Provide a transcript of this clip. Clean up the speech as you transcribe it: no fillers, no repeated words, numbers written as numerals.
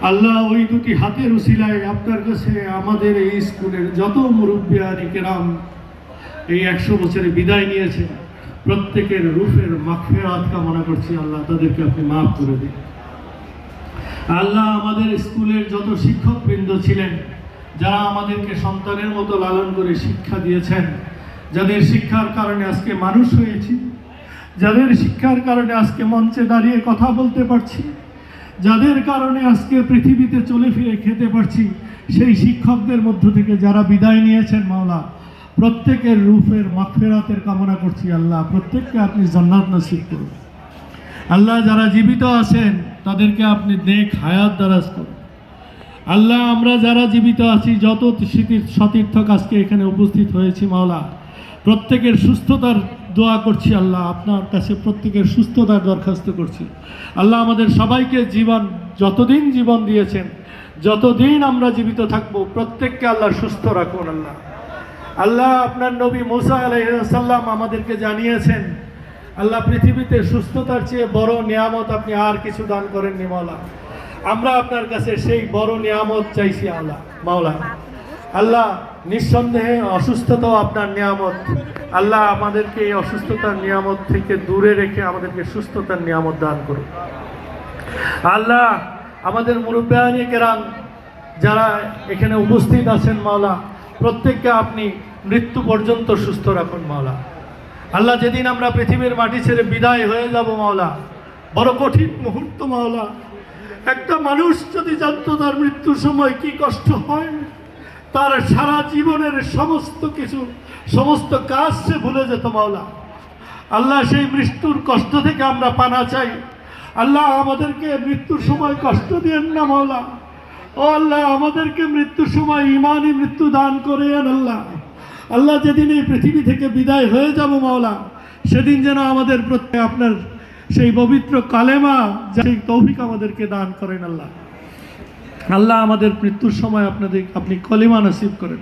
আল্লাহ ওই দুটি হাতের উসিলায় আপনার কাছে আমাদের এই স্কুলের যত মুরব্বিয়ান কেরাম এই 100 বছরে বিদায় নিয়েছে প্রত্যেকের রূহের মাগফিরাত কামনা করছি। আল্লাহ তাদেরকে আপনি মাফ করে দিন। আল্লাহ আমাদের স্কুলের যত শিক্ষকবৃন্দ ছিলেন, যারা আমাদেরকে সন্তানের মতো লালন করে শিক্ষা দিয়েছেন, যাদের শিক্ষার কারণে আজকে মানুষ হয়েছি, যাদের শিক্ষার কারণে আজকে মঞ্চে দাঁড়িয়ে কথা বলতে পারছি, যাদের কারণে আজকে পৃথিবীতে চলে ফিরে খেতে পারছি, সেই শিক্ষকদের মধ্য থেকে যারা বিদায় নিয়েছেন মাওলা, প্রত্যেকের রূহের মাগফিরাতের কামনা করছি। আল্লাহ প্রত্যেককে আপনি জান্নাত নসিব করুন। আল্লাহ যারা জীবিত আছেন তাদেরকে আপনি নেক হায়াত দারাজ করুন। আল্লাহ আমরা যারা জীবিত আছি, যত সতীর্থক আজকে এখানে উপস্থিত হয়েছি মাওলা, প্রত্যেকের সুস্থতার দোয়া করছি। আল্লাহ আপনার কাছে প্রত্যেকের সুস্থতার দরখাস্ত করছি। আল্লাহ আমাদের সবাইকে জীবন, যতদিন জীবন দিয়েছেন, যতদিন আমরা জীবিত থাকব, প্রত্যেককে আল্লাহ সুস্থ রাখুন। আল্লাহ আল্লাহ আপনার নবী মুসা আলাইহিস সালাম আমাদেরকে জানিয়েছেন, আল্লাহ পৃথিবীতে সুস্থতার চেয়ে বড় নিয়ামত আপনি আর কিছু দান করেননি মাওলা। আমরা আপনার কাছে সেই বড় নিয়ামত চাইছি আল্লাহ মাওলা। আল্লাহ নিঃসন্দেহে অসুস্থতাও আপনার নিয়ামত। আল্লাহ আমাদেরকে এই অসুস্থতার নিয়ামত থেকে দূরে রেখে আমাদেরকে সুস্থতার নিয়ামত দান করুন। আল্লাহ আমাদের মুরব্বিয়ান কেরাম যারা এখানে উপস্থিত আছেন মাওলা, প্রত্যেককে আপনি মৃত্যু পর্যন্ত সুস্থ রাখুন মাওলা। আল্লাহ যেদিন আমরা পৃথিবীর মাটি ছেড়ে বিদায় হয়ে যাব মাওলা, বড় কঠিন মুহূর্ত মাওলা। একটা মানুষ যদি জানতো তার মৃত্যুর সময় কি কষ্ট হয়, তার সারা জীবনের সমস্ত কিছু, সমস্ত কাজ সে ভুলে যেত মাওলা। আল্লাহ সেই মৃত্যুর কষ্ট থেকে আমরা পানা চাই। আল্লাহ আমাদেরকে মৃত্যুর সময় কষ্ট দিয়েন না মাওলা। ও আল্লাহ আমাদেরকে মৃত্যুর সময় ইমানি মৃত্যু দান করেন আল্লাহ। আল্লাহ যেদিন এই পৃথিবী থেকে বিদায় হয়ে যাব মাওলা, সেদিন যেন আমাদের প্রতি আপনার সেই পবিত্র কালেমা, সেই তৌফিক আমাদেরকে দান করেন আল্লাহ। আল্লাহ আমাদের মৃত্যুর সময় আপনি কলিমা নসিব করেন।